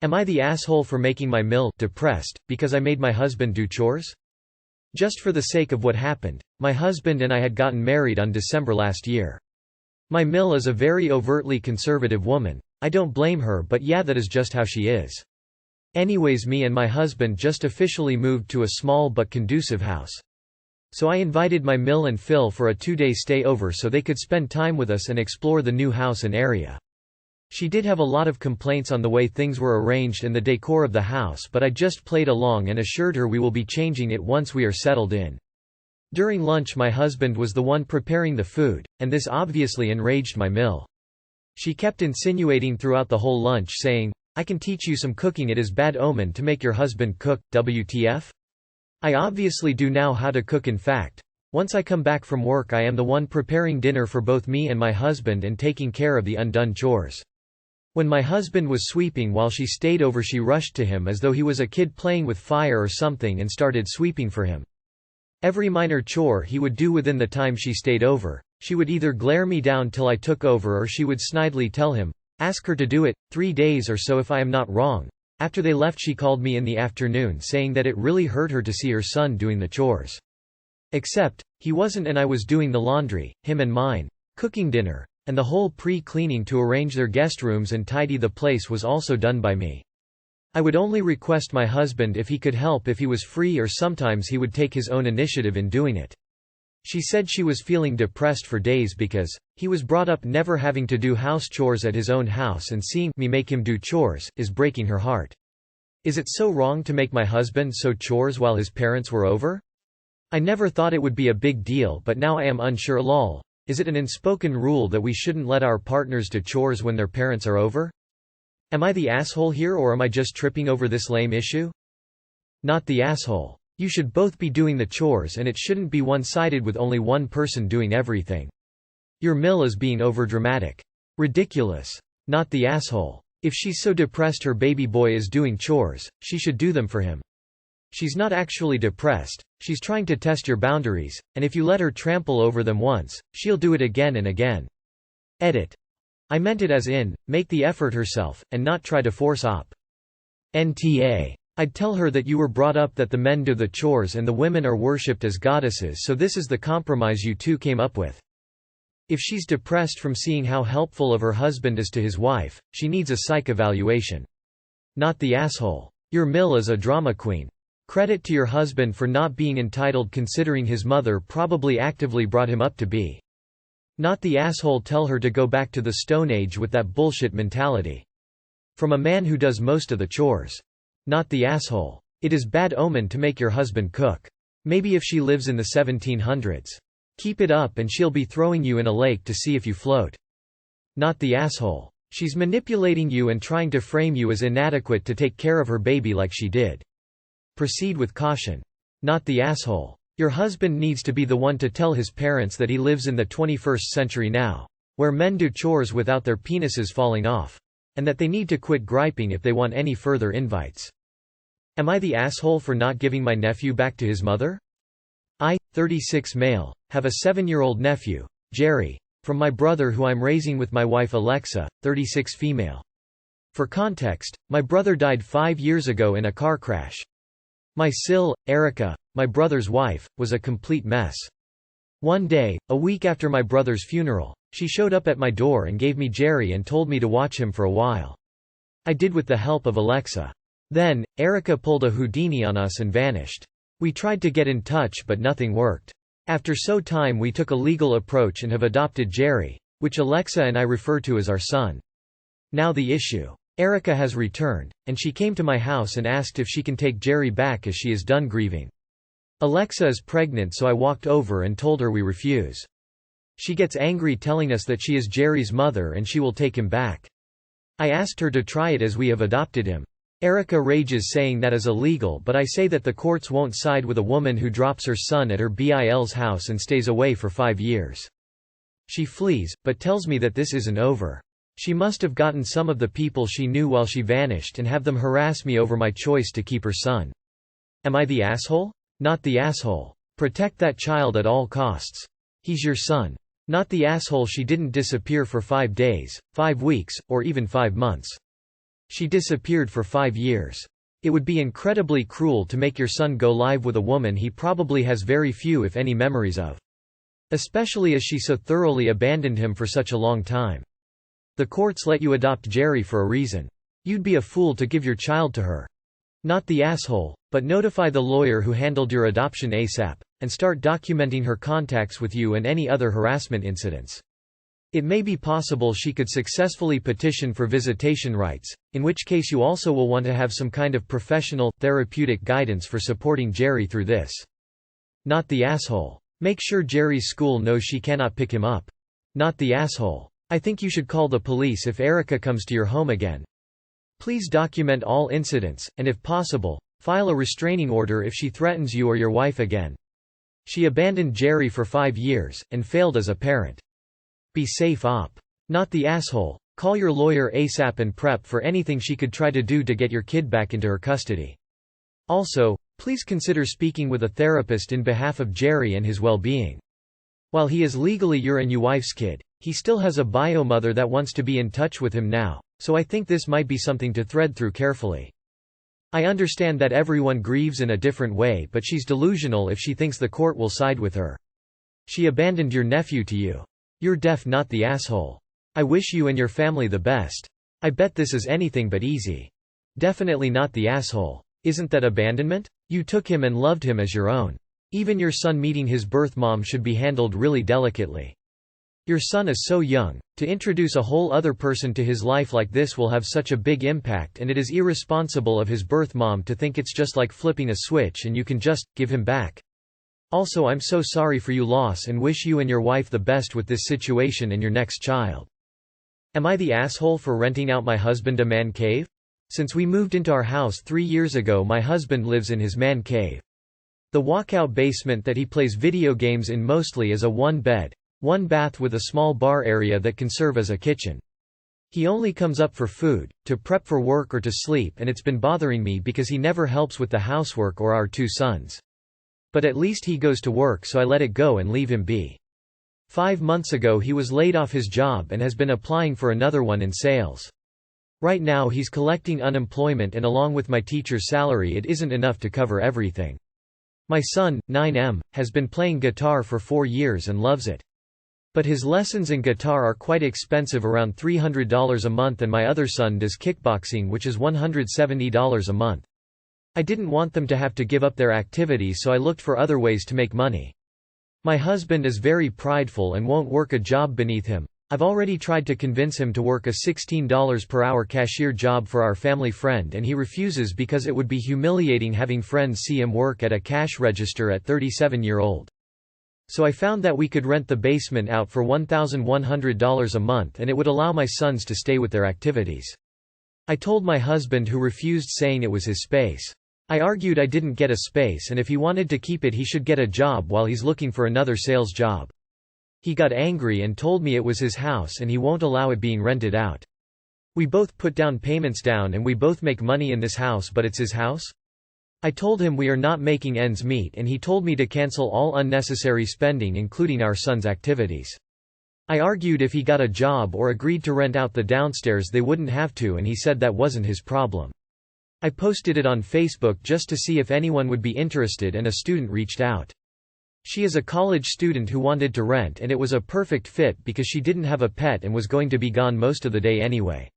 Am I the asshole for making my mill depressed because I made my husband do chores? Just for the sake of what happened, my husband and I had gotten married on December last year. My mill is a very overtly conservative woman. I don't blame her, but yeah, that is just how she is. Anyways, me and my husband just officially moved to a small but conducive house. So I invited my mill and Phil for a 2-day stay over so they could spend time with us and explore the new house and area. She did have a lot of complaints on the way things were arranged and the decor of the house, but I just played along and assured her we will be changing it once we are settled in. During lunch my husband was the one preparing the food, and this obviously enraged my mill. She kept insinuating throughout the whole lunch saying, "I can teach you some cooking, it is bad omen to make your husband cook, WTF?" I obviously do know how to cook. In fact, once I come back from work I am the one preparing dinner for both me and my husband and taking care of the undone chores. When my husband was sweeping while she stayed over, she rushed to him as though he was a kid playing with fire or something and started sweeping for him. Every minor chore he would do within the time she stayed over, she would either glare me down till I took over or she would snidely tell him, "Ask her to do it, 3 days or so if I am not wrong." After they left she called me in the afternoon saying that it really hurt her to see her son doing the chores. Except, he wasn't, and I was doing the laundry, him and mine, cooking dinner, and the whole pre-cleaning to arrange their guest rooms and tidy the place was also done by me. I would only request my husband if he could help if he was free, or sometimes he would take his own initiative in doing it. She said she was feeling depressed for days because he was brought up never having to do house chores at his own house, and seeing me make him do chores is breaking her heart. Is it so wrong to make my husband sew chores while his parents were over? I never thought it would be a big deal, but now I am unsure. Lol. Is it an unspoken rule that we shouldn't let our partners do chores when their parents are over? Am I the asshole here, or am I just tripping over this lame issue? Not the asshole. You should both be doing the chores, and it shouldn't be one-sided with only one person doing everything. Your mill is being overdramatic. Ridiculous. Not the asshole. If she's so depressed her baby boy is doing chores, she should do them for him. She's not actually depressed, she's trying to test your boundaries, and if you let her trample over them once, she'll do it again and again. Edit. I meant it as in, make the effort herself, and not try to force op. NTA. I'd tell her that you were brought up that the men do the chores and the women are worshipped as goddesses, so this is the compromise you two came up with. If she's depressed from seeing how helpful of her husband is to his wife, she needs a psych evaluation. Not the asshole. Your mill is a drama queen. Credit to your husband for not being entitled, considering his mother probably actively brought him up to be. Not the asshole. Tell her to go back to the Stone Age with that bullshit mentality. From a man who does most of the chores. Not the asshole. It is bad omen to make your husband cook. Maybe if she lives in the 1700s. Keep it up and she'll be throwing you in a lake to see if you float. Not the asshole. She's manipulating you and trying to frame you as inadequate to take care of her baby like she did. Proceed with caution. Not the asshole. Your husband needs to be the one to tell his parents that he lives in the 21st century now, where men do chores without their penises falling off, and that they need to quit griping if they want any further invites. Am I the asshole for not giving my nephew back to his mother? I, 36 male, have a 7-year-old nephew, Jerry, from my brother who I'm raising with my wife Alexa, 36 female. For context, my brother died 5 years ago in a car crash. My sil, Erica, my brother's wife, was a complete mess. One day, a week after my brother's funeral, she showed up at my door and gave me Jerry and told me to watch him for a while. I did with the help of Alexa. Then, Erica pulled a Houdini on us and vanished. We tried to get in touch but nothing worked. After some time we took a legal approach and have adopted Jerry, which Alexa and I refer to as our son. Now the issue. Erica has returned, and she came to my house and asked if she can take Jerry back as she is done grieving. Alexa is pregnant, so I walked over and told her we refuse. She gets angry, telling us that she is Jerry's mother and she will take him back. I asked her to try it as we have adopted him. Erica rages, saying that is illegal, but I say that the courts won't side with a woman who drops her son at her BIL's house and stays away for 5 years. She flees, but tells me that this isn't over. She must have gotten some of the people she knew while she vanished and have them harass me over my choice to keep her son. Am I the asshole? Not the asshole. Protect that child at all costs. He's your son. Not the asshole. She didn't disappear for 5 days, 5 weeks, or even 5 months. She disappeared for 5 years. It would be incredibly cruel to make your son go live with a woman he probably has very few if any memories of. Especially as she so thoroughly abandoned him for such a long time. The courts let you adopt Jerry for a reason. You'd be a fool to give your child to her. Not the asshole, but notify the lawyer who handled your adoption ASAP, and start documenting her contacts with you and any other harassment incidents. It may be possible she could successfully petition for visitation rights, in which case you also will want to have some kind of professional, therapeutic guidance for supporting Jerry through this. Not the asshole. Make sure Jerry's school knows she cannot pick him up. Not the asshole. I think you should call the police if Erica comes to your home again. Please document all incidents, and if possible, file a restraining order if she threatens you or your wife again. She abandoned Jerry for 5 years, and failed as a parent. Be safe op. Not the asshole. Call your lawyer ASAP and prep for anything she could try to do to get your kid back into her custody. Also, please consider speaking with a therapist in behalf of Jerry and his well-being. While he is legally your and your wife's kid, he still has a bio mother that wants to be in touch with him now, so I think this might be something to thread through carefully. I understand that everyone grieves in a different way, but she's delusional if she thinks the court will side with her. She abandoned your nephew to you. You're deaf, not the asshole. I wish you and your family the best. I bet this is anything but easy. Definitely not the asshole. Isn't that abandonment? You took him and loved him as your own. Even your son meeting his birth mom should be handled really delicately. Your son is so young. To introduce a whole other person to his life like this will have such a big impact, and it is irresponsible of his birth mom to think it's just like flipping a switch and you can just give him back. Also, I'm so sorry for your loss and wish you and your wife the best with this situation and your next child. Am I the asshole for renting out my husband a man cave? Since we moved into our house 3 years ago, my husband lives in his man cave. The walkout basement that he plays video games in mostly is a 1-bed, 1-bath with a small bar area that can serve as a kitchen. He only comes up for food, to prep for work or to sleep, and it's been bothering me because he never helps with the housework or our 2 sons. But at least he goes to work, so I let it go and leave him be. 5 months ago he was laid off his job and has been applying for another one in sales. Right now he's collecting unemployment, and along with my teacher's salary it isn't enough to cover everything. My son, 9M, has been playing guitar for 4 years and loves it. But his lessons in guitar are quite expensive, around $300 a month, and my other son does kickboxing, which is $170 a month. I didn't want them to have to give up their activities, so I looked for other ways to make money. My husband is very prideful and won't work a job beneath him. I've already tried to convince him to work a $16 per hour cashier job for our family friend, and he refuses because it would be humiliating having friends see him work at a cash register at 37-year-old. So I found that we could rent the basement out for $1,100 a month, and it would allow my sons to stay with their activities. I told my husband, who refused, saying it was his space. I argued I didn't get a space, and if he wanted to keep it he should get a job while he's looking for another sales job. He got angry and told me it was his house and he won't allow it being rented out. We both put down payments down and we both make money in this house, but it's his house? I told him we are not making ends meet, and he told me to cancel all unnecessary spending, including our son's activities. I argued if he got a job or agreed to rent out the downstairs they wouldn't have to, and he said that wasn't his problem. I posted it on Facebook just to see if anyone would be interested, and a student reached out. She is a college student who wanted to rent, and it was a perfect fit because she didn't have a pet and was going to be gone most of the day anyway.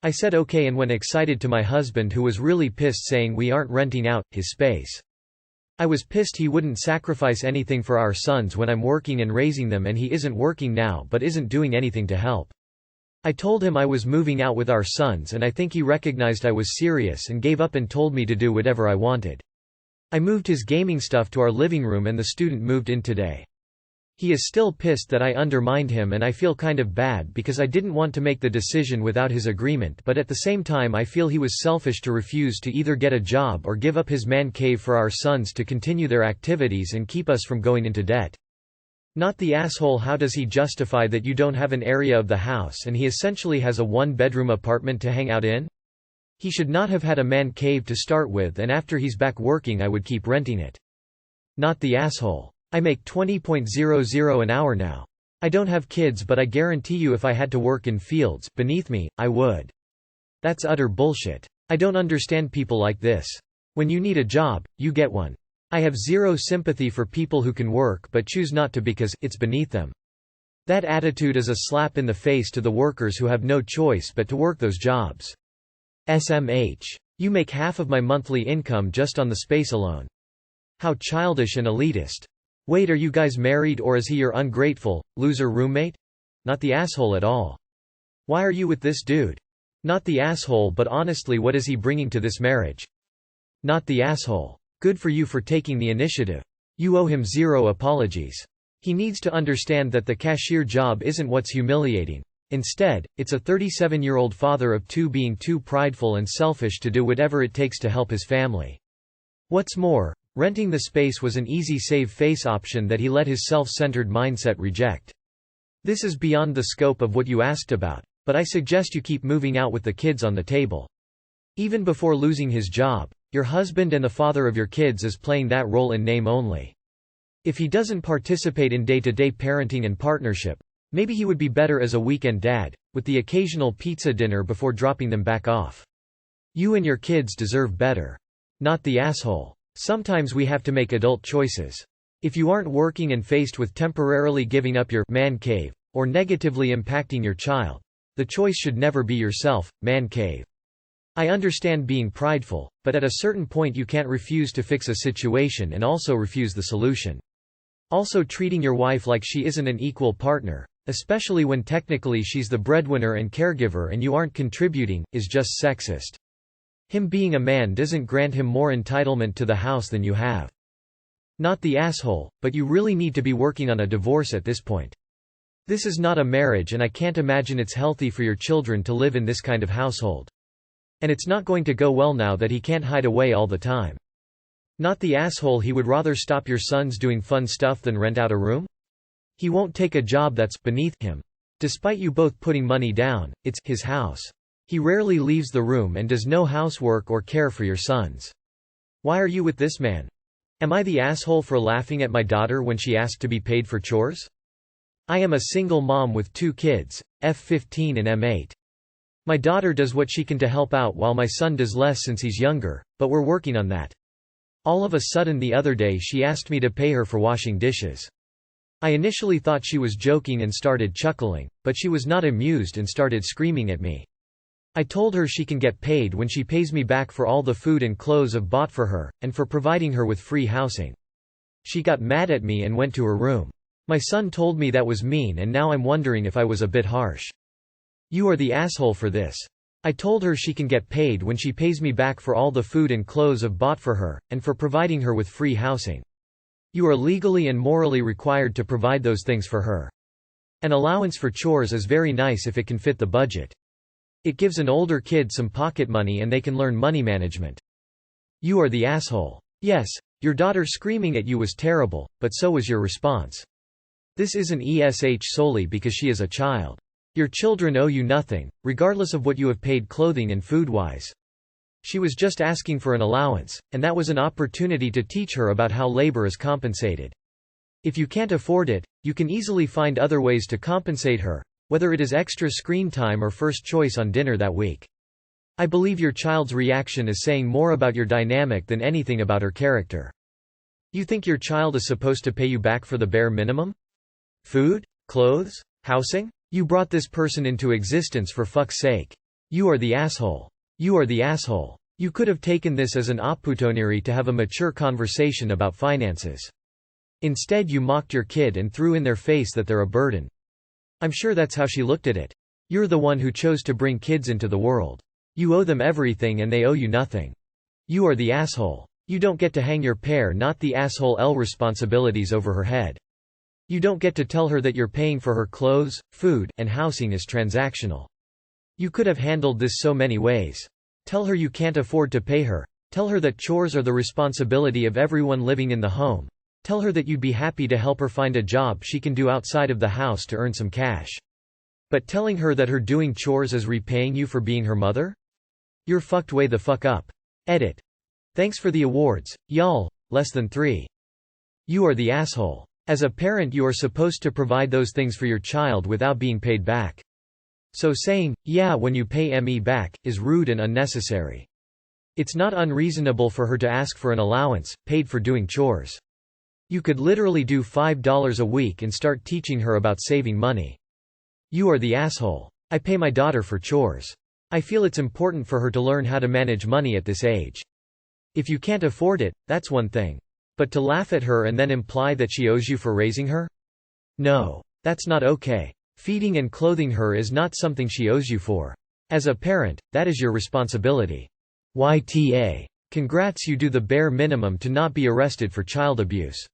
I said okay and went excited to my husband, who was really pissed, saying we aren't renting out his space. I was pissed he wouldn't sacrifice anything for our sons when I'm working and raising them, and he isn't working now but isn't doing anything to help. I told him I was moving out with our sons, and I think he recognized I was serious and gave up and told me to do whatever I wanted. I moved his gaming stuff to our living room and the student moved in today. He is still pissed that I undermined him, and I feel kind of bad because I didn't want to make the decision without his agreement, but at the same time I feel he was selfish to refuse to either get a job or give up his man cave for our sons to continue their activities and keep us from going into debt. Not the asshole. How does he justify that you don't have an area of the house and he essentially has a 1-bedroom apartment to hang out in? He should not have had a man cave to start with, and after he's back working I would keep renting it. Not the asshole. I make $20.00 an hour now. I don't have kids, but I guarantee you if I had to work in fields beneath me, I would. That's utter bullshit. I don't understand people like this. When you need a job, you get one. I have zero sympathy for people who can work but choose not to because it's beneath them. That attitude is a slap in the face to the workers who have no choice but to work those jobs. SMH. You make half of my monthly income just on the space alone. How childish and elitist. Wait, are you guys married or is he your ungrateful, loser roommate? Not the asshole at all. Why are you with this dude? Not the asshole, but honestly, what is he bringing to this marriage? Not the asshole. Good for you for taking the initiative. You owe him zero apologies. He needs to understand that the cashier job isn't what's humiliating. Instead, it's a 37-year-old father of two being too prideful and selfish to do whatever it takes to help his family. What's more, renting the space was an easy save-face option that he let his self-centered mindset reject. This is beyond the scope of what you asked about, but I suggest you keep moving out with the kids on the table. Even before losing his job, your husband and the father of your kids is playing that role in name only. If he doesn't participate in day-to-day parenting and partnership, maybe he would be better as a weekend dad, with the occasional pizza dinner before dropping them back off. You and your kids deserve better. Not the asshole. Sometimes we have to make adult choices. If you aren't working and faced with temporarily giving up your man cave, or negatively impacting your child, the choice should never be yourself, man cave. I understand being prideful, but at a certain point you can't refuse to fix a situation and also refuse the solution. Also, treating your wife like she isn't an equal partner, especially when technically she's the breadwinner and caregiver and you aren't contributing, is just sexist. Him being a man doesn't grant him more entitlement to the house than you have. Not the asshole, but you really need to be working on a divorce at this point. This is not a marriage and I can't imagine it's healthy for your children to live in this kind of household. And it's not going to go well now that he can't hide away all the time. Not the asshole, he would rather stop your sons doing fun stuff than rent out a room? He won't take a job that's beneath him. Despite you both putting money down, it's his house. He rarely leaves the room and does no housework or care for your sons. Why are you with this man? Am I the asshole for laughing at my daughter when she asked to be paid for chores? I am a single mom with 2 kids, F15 and M8. My daughter does what she can to help out while my son does less since he's younger, but we're working on that. All of a sudden the other day she asked me to pay her for washing dishes. I initially thought she was joking and started chuckling, but she was not amused and started screaming at me. I told her she can get paid when she pays me back for all the food and clothes I've bought for her, and for providing her with free housing. She got mad at me and went to her room. My son told me that was mean and now I'm wondering if I was a bit harsh. You are the asshole for this. I told her she can get paid when she pays me back for all the food and clothes I've bought for her, and for providing her with free housing. You are legally and morally required to provide those things for her. An allowance for chores is very nice if it can fit the budget. It gives an older kid some pocket money and they can learn money management. You are the asshole. Yes, your daughter screaming at you was terrible, but so was your response. This isn't ESH solely because she is a child. Your children owe you nothing, regardless of what you have paid clothing and food-wise. She was just asking for an allowance, and that was an opportunity to teach her about how labor is compensated. If you can't afford it, you can easily find other ways to compensate her, whether it is extra screen time or first choice on dinner that week. I believe your child's reaction is saying more about your dynamic than anything about her character. You think your child is supposed to pay you back for the bare minimum? Food? Clothes? Housing? You brought this person into existence for fuck's sake. You are the asshole. You are the asshole. You could have taken this as an opportunity to have a mature conversation about finances. Instead you mocked your kid and threw in their face that they're a burden. I'm sure that's how she looked at it. You're the one who chose to bring kids into the world. You owe them everything and they owe you nothing. You are the asshole. You don't get to hang your pair not the asshole L responsibilities over her head. You don't get to tell her that you're paying for her clothes, food, and housing is transactional. You could have handled this so many ways. Tell her you can't afford to pay her. Tell her that chores are the responsibility of everyone living in the home. Tell her that you'd be happy to help her find a job she can do outside of the house to earn some cash. But telling her that her doing chores is repaying you for being her mother? You're fucked way the fuck up. Edit. Thanks for the awards, y'all, less than 3. You are the asshole. As a parent you are supposed to provide those things for your child without being paid back. So saying, "Yeah, when you pay me back," is rude and unnecessary. It's not unreasonable for her to ask for an allowance, paid for doing chores. You could literally do $5 a week and start teaching her about saving money. You are the asshole. I pay my daughter for chores. I feel it's important for her to learn how to manage money at this age. If you can't afford it, that's one thing. But to laugh at her and then imply that she owes you for raising her? No. That's not okay. Feeding and clothing her is not something she owes you for. As a parent, that is your responsibility. YTA. Congrats, you do the bare minimum to not be arrested for child abuse.